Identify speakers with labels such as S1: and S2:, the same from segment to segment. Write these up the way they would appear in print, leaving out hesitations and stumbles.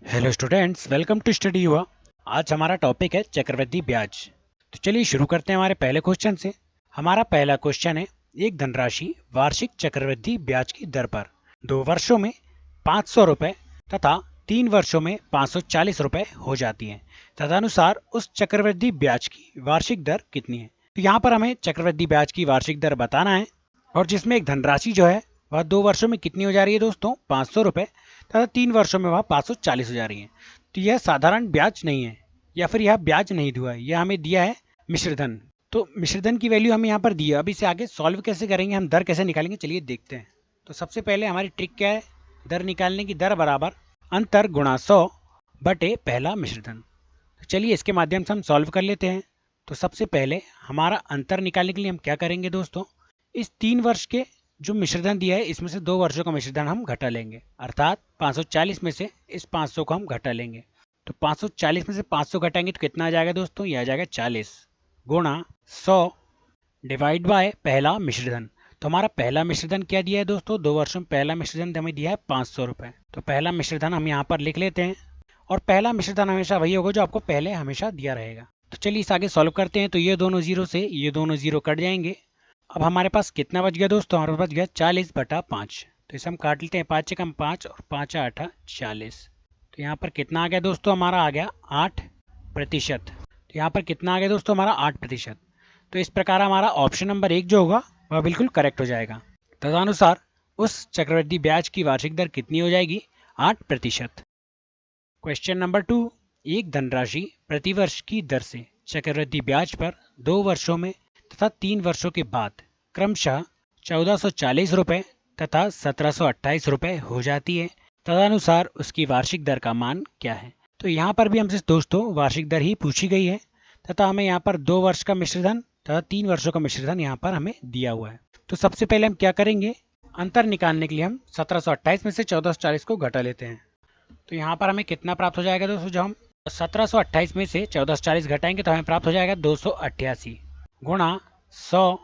S1: Hello students, welcome to study Yuva. आज हमारा topic है चक्रवृद्धि ब्याज। तो चलिए शुरू करते हैं हमारे पहले क्वेश्चन से। हमारा पहला क्वेश्चन है, एक धनराशि वार्षिक चक्रवृद्धि ब्याज की दर पर 2 वर्षों में 500 रुपए तथा 3 वर्षों में 540 रुपए हो जाती है। तदनुसार उस चक्रवृद्धि ब्याज की वार्षिक दर कितनी है। तो यहाँ पर हमें चक्रवृद्धि ब्याज की वार्षिक दर बताना है, और जिसमें एक धनराशि जो है वह 2 वर्षों में कितनी हो जा रही है दोस्तों, 500 रुपए तथा 3 वर्षों में वह 540 हो जा रही है। तो यह साधारण ब्याज नहीं है, या फिर यह ब्याज नहीं हुआ है, यह हमें दिया है मिश्रधन। तो मिश्रधन की वैल्यू हमें यहाँ पर दी है। अब इसे आगे सॉल्व कैसे करेंगे, हम दर कैसे निकालेंगे, चलिए देखते हैं। तो सबसे पहले हमारी ट्रिक क्या है, दर निकालने की दर बराबर अंतर गुणा 100 बटे पहला मिश्रधन। तो चलिए इसके माध्यम से हम सॉल्व कर लेते हैं। तो सबसे पहले हमारा अंतर निकालने के लिए हम क्या करेंगे दोस्तों, इस 3 वर्ष के जो मिश्रधन दिया है इसमें से 2 वर्षों का मिश्रधन हम घटा लेंगे, अर्थात 540 में से इस 500 को हम घटा लेंगे। तो 540 में से 500 घटाएंगे तो कितना आ जाएगा दोस्तों, ये आ जाएगा 40 गुणा 100 डिवाइड बाय पहला मिश्रधन। तो हमारा पहला मिश्रधन क्या दिया है दोस्तों, 2 वर्षों में पहला मिश्रधन हमें दिया है 500 रुपए। तो पहला मिश्रधन हम यहाँ पर लिख लेते हैं, और पहला मिश्रधन हमेशा वही होगा जो आपको पहले हमेशा दिया रहेगा। तो चलिए इस आगे सॉल्व करते हैं। तो ये दोनों जीरो से ये दोनों जीरो कट जाएंगे। अब हमारे पास कितना बच गया दोस्तों, हमारे पास बच गया 40/5। तो इसे हम काट लेते हैं, 5 से कम 5 और 5 8 40। तो यहाँ पर कितना आ गया दोस्तों, हमारा आ गया 8%। तो यहाँ पर कितना आ गया दोस्तों, हमारा 8%। तो इस प्रकार हमारा ऑप्शन नंबर 1 जो होगा वह बिल्कुल करेक्ट हो जाएगा। तदनुसार उस चक्रवृद्धि ब्याज की वार्षिक दर कितनी हो जाएगी, 8%। क्वेश्चन नंबर 2, एक धनराशि प्रतिवर्ष की दर से चक्रवृद्धि ब्याज पर 2 वर्षों में तथा 3 वर्षों के बाद क्रमशः 1440 रुपए तथा 1728 रुपए हो जाती है। तदनुसार उसकी वार्षिक दर का मान क्या है। तो यहाँ पर भी हमसे दोस्तों वार्षिक दर ही पूछी गई है, तथा हमें यहाँ पर 2 वर्ष का मिश्रधन तथा 3 वर्षों का मिश्रधन यहाँ पर हमें दिया हुआ है। तो सबसे पहले हम क्या करेंगे, अंतर निकालने के लिए हम 1728 में से 1440 को घटा लेते हैं। तो यहाँ पर हमें कितना प्राप्त हो जाएगा दोस्तों, जब हम 1728 में से 1440 घटाएंगे तो हमें प्राप्त हो जाएगा 288 गुणा 100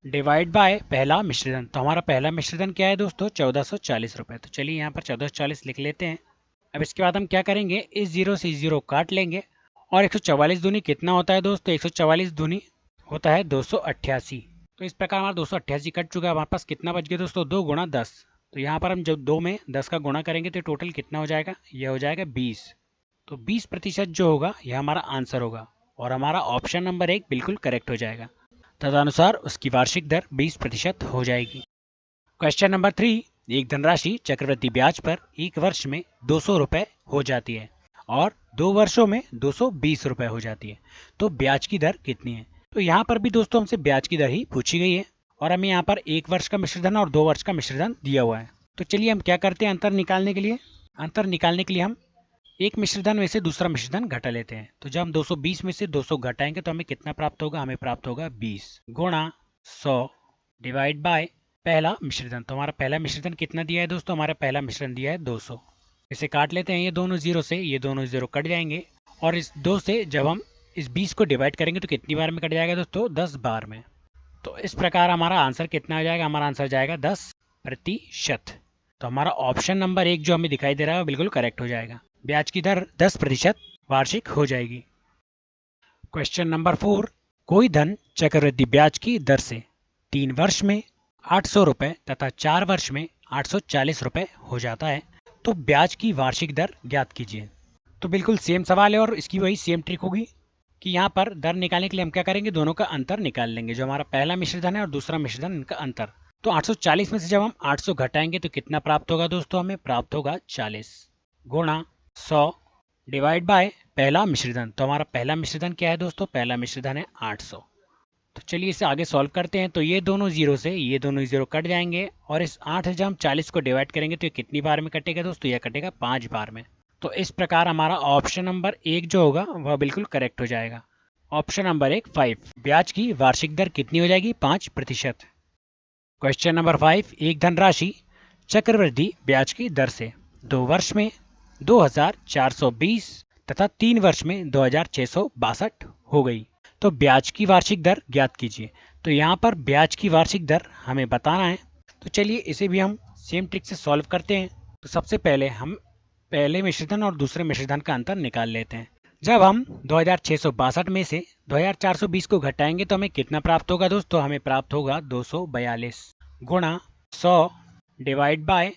S1: डिवाइड बाय पहला मिश्रधन। तो हमारा पहला मिश्रधन क्या है दोस्तों, 1440 रुपए। तो चलिए यहाँ पर 1440 लिख लेते हैं। अब इसके बाद हम क्या करेंगे, इस जीरो से जीरो काट लेंगे, और 144 दूनी कितना होता है दोस्तों, 144 दूनी होता है 288। तो इस प्रकार हमारा 288 कट चुका है। हमारे पास कितना बच गया दोस्तों, 2 गुणा 10। तो यहाँ पर हम जब 2 में 10 का गुणा करेंगे तो टोटल कितना हो जाएगा, यह हो जाएगा 20। तो 20% जो होगा यह हमारा आंसर होगा, और हमारा ऑप्शन नंबर 1 बिल्कुल करेक्ट हो जाएगा। तदनुसार उसकी वार्षिक दर 20% हो जाएगी। क्वेश्चन नंबर 3, एक धनराशि चक्रवृद्धि ब्याज पर 1 वर्ष में 200 रुपए हो जाती है और 2 वर्षों में 220 रुपए हो जाती है। तो ब्याज की दर कितनी है। तो यहाँ पर भी दोस्तों हमसे ब्याज की दर ही पूछी गई है, और हमें यहाँ पर 1 वर्ष का मिश्रधन और 2 वर्ष का मिश्रधन दिया हुआ है। तो चलिए हम क्या करते हैं, अंतर निकालने के लिए हम एक मिश्रधन में से दूसरा मिश्रधन घटा लेते हैं। तो जब हम 220 में से 200 घटाएंगे तो हमें कितना प्राप्त होगा, हमें प्राप्त होगा 20 गुणा 100 डिवाइड बाय पहला मिश्रधन। तो हमारा पहला मिश्रधन कितना दिया है दोस्तों, हमारा पहला मिश्रण दिया है 200। इसे काट लेते हैं, ये दोनों जीरो से ये दोनों जीरो कट जाएंगे, और इस 2 से जब हम इस 20 को डिवाइड करेंगे तो कितनी बार में कट जाएगा दोस्तों, 10 बार में। तो इस प्रकार हमारा आंसर कितना हो जाएगा, हमारा आंसर जाएगा 10%। तो हमारा ऑप्शन नंबर 1 जो हमें दिखाई दे रहा है वो बिल्कुल करेक्ट हो जाएगा। ब्याज की दर 10% वार्षिक हो जाएगी। क्वेश्चन नंबर 4, कोई धन चक्रवृद्धि ब्याज की दर से 3 वर्ष में 800 रुपए तथा 4 वर्ष में 840 रुपए हो जाता है। तो ब्याज की वार्षिक दर ज्ञात कीजिए। तो बिल्कुल सेम सवाल है, और इसकी वही सेम ट्रिक होगी कि यहाँ पर दर निकालने के लिए हम क्या करेंगे, दोनों का अंतर निकाल लेंगे। जो हमारा पहला मिश्रधन है और दूसरा मिश्रधन, इनका अंतर। तो 840 में से जब हम 800 घटाएंगे तो कितना प्राप्त होगा दोस्तों, हमें प्राप्त होगा 40 गुणा 100 डिवाइड बाय पहला मिश्रधन। तो हमारा पहला मिश्रधन क्या है दोस्तों, पहला मिश्रधन है 800। तो चलिए इसे आगे सॉल्व करते हैं। तो ये दोनों जीरो से ये दोनों जीरो कट जाएंगे, और इस 8 से जब हम 40 को डिवाइड करेंगे तो ये कितनी बार में कटेगा दोस्तों, यह कटेगा 5 बार में। तो इस प्रकार हमारा ऑप्शन नंबर 1 जो होगा वह बिल्कुल करेक्ट हो जाएगा। ऑप्शन नंबर 1 5, ब्याज की वार्षिक दर कितनी हो जाएगी, 5%। क्वेश्चन नंबर 5, एक धनराशि चक्रवृद्धि ब्याज की दर से 2 वर्ष में 2420 तथा 3 वर्ष में 2662 हो गई। तो ब्याज की वार्षिक दर ज्ञात कीजिए। तो यहाँ पर ब्याज की वार्षिक दर हमें बताना है। तो चलिए इसे भी हम सेम ट्रिक से सॉल्व करते हैं। तो सबसे पहले हम पहले मिश्रधन और दूसरे मिश्रधन का अंतर निकाल लेते हैं। जब हम 2662 में से 2420 को घटाएंगे तो हमें कितना प्राप्त होगा दोस्तों? हमें प्राप्त होगा 242 गुणा 100 डिवाइड बाय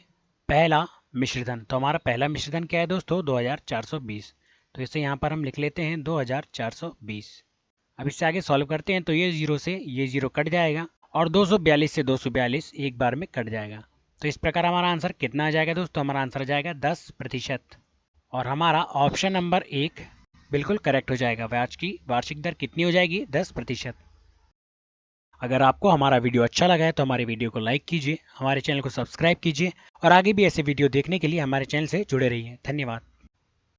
S1: पहला मिश्रधन। तो हमारा पहला मिश्रधन क्या है दोस्तों? 2420। तो इसे यहाँ पर हम लिख लेते हैं 2420। अब इससे आगे सॉल्व करते हैं तो ये जीरो से ये जीरो कट जाएगा और 242 से 242 एक बार में कट जाएगा। तो इस प्रकार हमारा आंसर कितना आ जाएगा दोस्तों? हमारा आंसर आ जाएगा 10%। और हमारा ऑप्शन नंबर 1 बिल्कुल करेक्ट हो जाएगा। ब्याज की वार्षिक दर कितनी हो जाएगी? 10%। अगर आपको हमारा वीडियो अच्छा लगा है तो हमारे वीडियो को लाइक कीजिए, हमारे चैनल को सब्सक्राइब कीजिए और आगे भी ऐसे वीडियो देखने के लिए हमारे चैनल से जुड़े रहिए। धन्यवाद।